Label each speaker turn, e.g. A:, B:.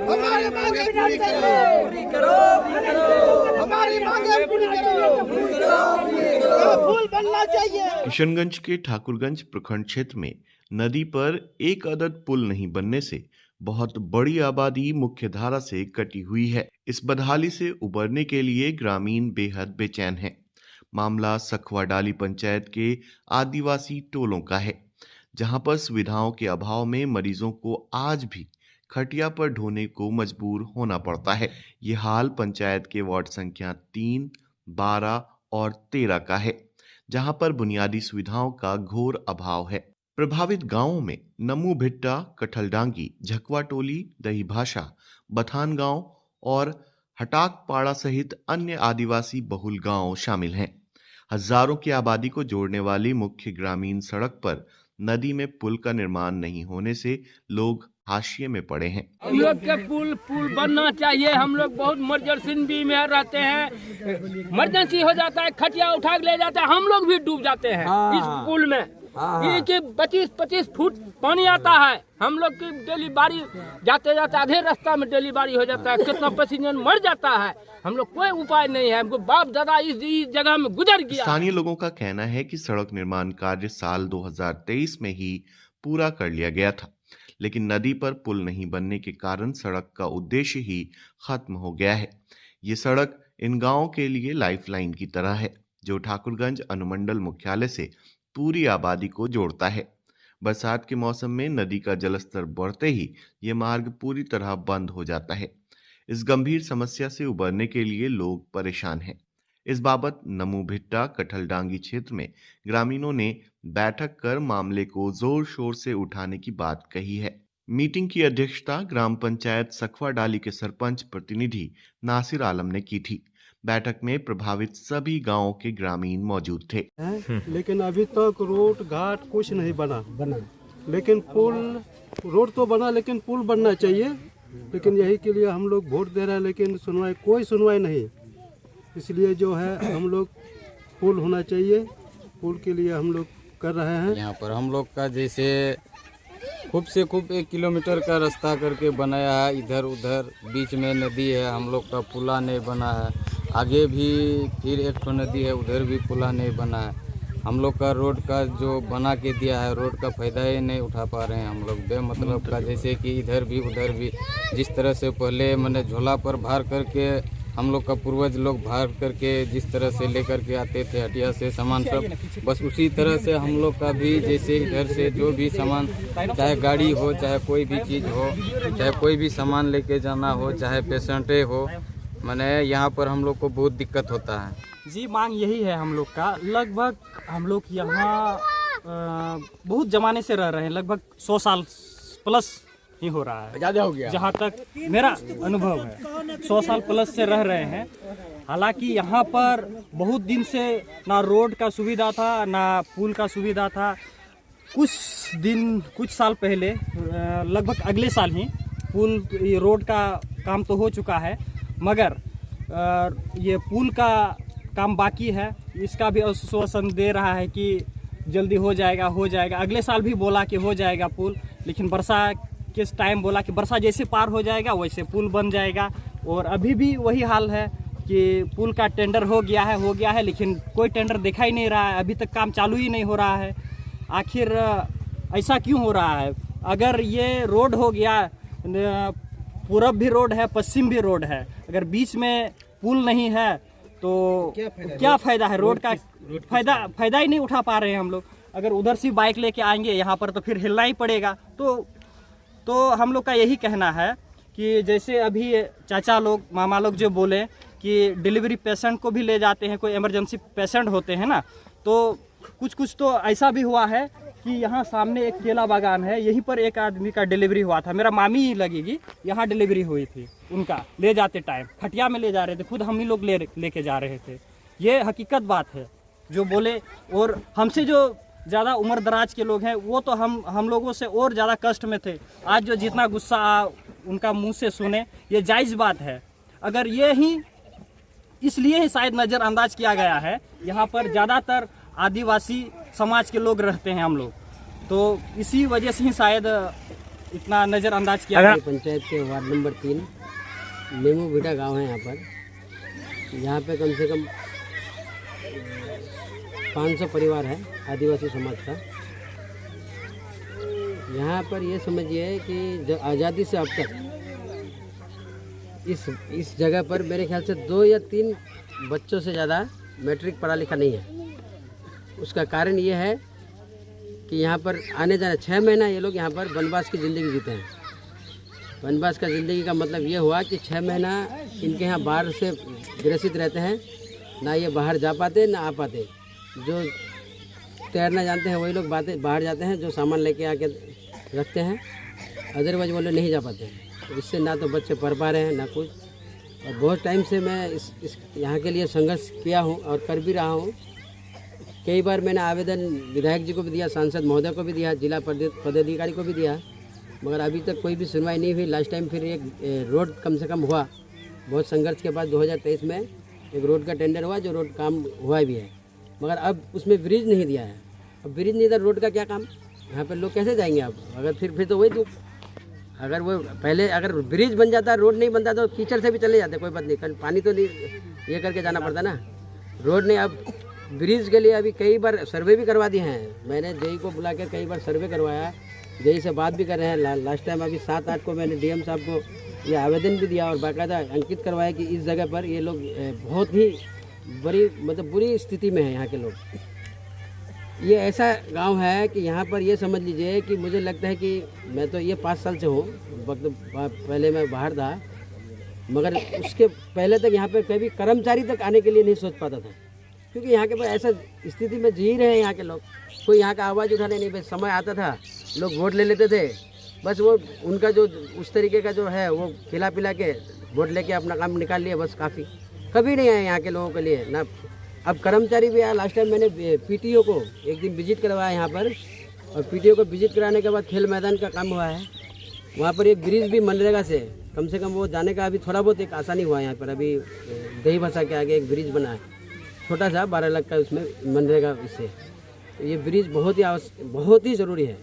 A: हमारी मांगे पूरी करो, हमारी मांगे पूरी करो, पुल बनना चाहिए।
B: किशनगंज के ठाकुरगंज प्रखंड क्षेत्र में नदी पर एक अदद पुल नहीं बनने से बहुत बड़ी आबादी मुख्य धारा से कटी हुई है। इस बदहाली से उबरने के लिए ग्रामीण बेहद बेचैन हैं। मामला सखवा डाली पंचायत के आदिवासी टोलों का है, जहां पर सुविधाओं के अभाव में मरीजों को आज भी खटिया पर ढोने को मजबूर होना पड़ता है। ये हाल पंचायत के वार्ड संख्या 3, 12 और 13 का है, जहां पर बुनियादी सुविधाओं का घोर अभाव है। प्रभावित गांवों में नमू भिट्टा, कठलडांगी, झकवा टोली, दही भाषा, बथान गांव और हटाक पाड़ा सहित अन्य आदिवासी बहुल गांव शामिल हैं। हजारों की आबादी को जोड़ने वाली मुख्य ग्रामीण सड़क पर नदी में पुल का निर्माण नहीं होने से लोग हाशिए में पड़े हैं।
C: हम लोग के पुल बनना चाहिए। हम लोग बहुत इमरजेंसी भी में रहते हैं, इमरजेंसी हो जाता है, खटिया उठा के ले जाते हैं, हम लोग भी डूब जाते हैं इस पुल में। ये कि 25-25 फुट पानी आता है, हम लोग की डेली बारी जाते जाते आधे रास्ता में डेली बारी हो जाता है, कितना पैसेंजर मर जाता है। हम लोग कोई उपाय नहीं है, हमको बाप दादा इस जगह में गुजर गया।
B: स्थानीय लोगों का कहना है कि सड़क निर्माण कार्य साल 2023 में ही पूरा कर लिया गया था, लेकिन नदी पर पुल नहीं बनने के कारण सड़क का उद्देश्य ही खत्म हो गया है। ये सड़क इन गांवों के लिए लाइफलाइन की तरह है, जो ठाकुरगंज अनुमंडल मुख्यालय से पूरी आबादी को जोड़ता है। बरसात के मौसम में नदी का जलस्तर बढ़ते ही ये मार्ग पूरी तरह बंद हो जाता है। इस गंभीर समस्या से उबरने के लिए लोग परेशान हैं। इस बाबत नमू भिट्टा, कठलडांगी क्षेत्र में ग्रामीणों ने बैठक कर मामले को जोर शोर से उठाने की बात कही है। मीटिंग की अध्यक्षता ग्राम पंचायत सखवा डाली के सरपंच प्रतिनिधि नासिर आलम ने की थी। बैठक में प्रभावित सभी गांवों के ग्रामीण मौजूद थे।
D: लेकिन अभी तक रोड घाट कुछ नहीं बना। लेकिन पुल, रोड तो बना लेकिन पुल बनना चाहिए। लेकिन यही के लिए हम लोग वोट दे रहे हैं, लेकिन कोई सुनवाई नहीं। इसलिए जो है हम लोग पुल होना चाहिए, पुल के लिए हम लोग कर रहे हैं।
E: यहाँ पर हम लोग का जैसे खूब से खूब 1 किलोमीटर का रास्ता करके बनाया है, इधर उधर बीच में नदी है, हम लोग का पुला नहीं बना है। आगे भी फिर एक ठो नदी है, उधर भी पुला नहीं बना है। हम लोग का रोड का जो बना के दिया है, रोड का फायदा ही नहीं उठा पा रहे हैं हम लोग बेमतलब का। जैसे कि इधर भी उधर भी जिस तरह से पहले मैंने झोला पर भार करके हम लोग का पूर्वज लोग भार करके जिस तरह से लेकर के आते थे हटिया से सामान सब, बस उसी तरह से हम लोग का भी जैसे इधर से जो भी सामान, चाहे गाड़ी हो, चाहे कोई भी चीज़ हो, चाहे कोई भी सामान लेके जाना हो, चाहे पेशेंटे हो, मैंने यहाँ पर हम लोग को बहुत दिक्कत होता है।
F: जी, मांग यही है हम लोग का। लगभग हम लोग यहाँ बहुत ज़माने से रह रहे हैं, लगभग 100 साल प्लस ही हो रहा है, ज़्यादा हो गया जहाँ तक मेरा अनुभव है। 100 साल प्लस से रह रहे हैं। हालांकि यहाँ पर बहुत दिन से ना रोड का सुविधा था, ना पुल का सुविधा था। कुछ साल पहले, लगभग अगले साल ही पुल, ये रोड का काम तो हो चुका है, मगर ये पुल का काम बाकी है। इसका भी आश्वासन दे रहा है कि जल्दी हो जाएगा। अगले साल भी बोला कि हो जाएगा पुल, लेकिन वर्षा के टाइम बोला कि वर्षा जैसे पार हो जाएगा वैसे पुल बन जाएगा। और अभी भी वही हाल है कि पुल का टेंडर हो गया है, लेकिन कोई टेंडर दिखा ही नहीं रहा है, अभी तक काम चालू ही नहीं हो रहा है। आखिर ऐसा क्यों हो रहा है? अगर ये रोड हो गया, पूरब भी रोड है, पश्चिम भी रोड है, अगर बीच में पुल नहीं है तो क्या फ़ायदा है? रोड का फ़ायदा ही नहीं उठा पा रहे हैं हम लोग। अगर उधर से बाइक लेके आएंगे यहाँ पर तो फिर हिलना ही पड़ेगा। तो हम लोग का यही कहना है कि जैसे अभी चाचा लोग, मामा लोग जो बोले कि डिलीवरी पेशेंट को भी ले जाते हैं, कोई इमरजेंसी पेशेंट होते हैं ना, तो कुछ तो ऐसा भी हुआ है कि यहाँ सामने एक केला बागान है, यहीं पर एक आदमी का डिलीवरी हुआ था। मेरा मामी ही लगेगी, यहाँ डिलीवरी हुई थी उनका। ले जाते टाइम खटिया में ले जा रहे थे, खुद हम ही लोग लेके जा रहे थे। ये हकीकत बात है जो बोले। और हमसे जो ज़्यादा उम्र दराज के लोग हैं वो तो हम लोगों से और ज़्यादा कष्ट में थे। आज जो जितना गुस्सा उनका मुंह से सुने, ये जायज़ बात है। अगर ये ही इसलिए ही शायद नज़रअंदाज किया गया है, यहाँ पर ज़्यादातर आदिवासी समाज के लोग रहते हैं हम लोग, तो इसी वजह से ही शायद इतना नज़रअंदाज किया गया।
A: पंचायत के वार्ड नंबर 3 नेमू बीटा गांव है। यहाँ पे कम से कम 500 परिवार है आदिवासी समाज का। यहाँ पर ये समझिए कि आज़ादी से अब तक इस जगह पर मेरे ख्याल से 2 या 3 बच्चों से ज़्यादा मैट्रिक पढ़ा लिखा नहीं है। उसका कारण ये है कि यहाँ पर आने जाने 6 महीना ये लोग यहाँ पर वनवास की ज़िंदगी जीते हैं। वनवास का ज़िंदगी का मतलब ये हुआ कि 6 महीना इनके यहाँ बाहर से ग्रसित रहते हैं, ना ये बाहर जा पाते ना आ पाते। जो तैरना जानते हैं वही लोग बाहर जाते हैं, जो सामान लेके आके रखते हैं, अदरवाइज वो लोग नहीं जा पाते हैं। तो इससे ना तो बच्चे पढ़ पा रहे हैं ना कुछ। और बहुत टाइम से मैं इस यहाँ के लिए संघर्ष किया हूँ और कर भी रहा हूँ। कई बार मैंने आवेदन विधायक जी को भी दिया, सांसद महोदय को भी दिया, जिला पदाधिकारी को भी दिया, मगर अभी तक कोई भी सुनवाई नहीं हुई। लास्ट टाइम फिर एक रोड कम से कम हुआ, बहुत संघर्ष के बाद 2023 में एक रोड का टेंडर हुआ, जो रोड काम हुआ भी है, मगर अब उसमें ब्रिज नहीं दिया है। अब ब्रिज नहीं था, रोड का क्या काम? यहाँ पर लोग कैसे जाएंगे? अब अगर फिर तो वही दुख। अगर वो पहले अगर ब्रिज बन जाता, रोड नहीं बनता तो कीचड़ से भी चले जाते, कोई बात नहीं, कल पानी तो नहीं ये करके जाना पड़ता ना। रोड नहीं, अब ब्रिज के लिए अभी कई बार सर्वे भी करवा दिए हैं। मैंने जेई को बुला कर कई बार सर्वे करवाया, जेई से बात भी कर रहे हैं। लास्ट टाइम अभी 7-8 को मैंने डीएम साहब को ये आवेदन भी दिया और बाकायदा अंकित करवाया कि इस जगह पर ये लोग बहुत ही बुरी स्थिति में है। यहाँ के लोग, ये ऐसा गांव है कि यहाँ पर ये समझ लीजिए कि मुझे लगता है कि मैं तो ये 5 साल से हूँ, वक्त पहले मैं बाहर था, मगर उसके पहले तक यहाँ पर कभी कर्मचारी तक आने के लिए नहीं सोच पाता था, क्योंकि यहाँ के पास ऐसा स्थिति में जी रहे हैं यहाँ के लोग। कोई यहाँ का आवाज़ उठाने नहीं, बस समय आता था लोग वोट ले लेते थे, बस वो उनका जो उस तरीके का जो है वो खिला पिला के वोट लेके अपना काम निकाल लिया, बस काफ़ी। कभी नहीं आए यहाँ के लोगों के लिए ना। अब कर्मचारी भी आया। लास्ट टाइम मैंने पीटीओ को एक दिन विजिट करवाया यहाँ पर, और पीटीओ को विजिट कराने के बाद खेल मैदान का काम हुआ है। वहाँ पर एक ब्रिज भी मनरेगा से कम वो जाने का अभी थोड़ा बहुत एक आसानी हुआ है। यहाँ पर अभी दही भाषा के आगे एक ब्रिज बना है, छोटा सा 12 लाख का, उसमें मनरेगा इससे। तो ये ब्रिज बहुत ही ज़रूरी है।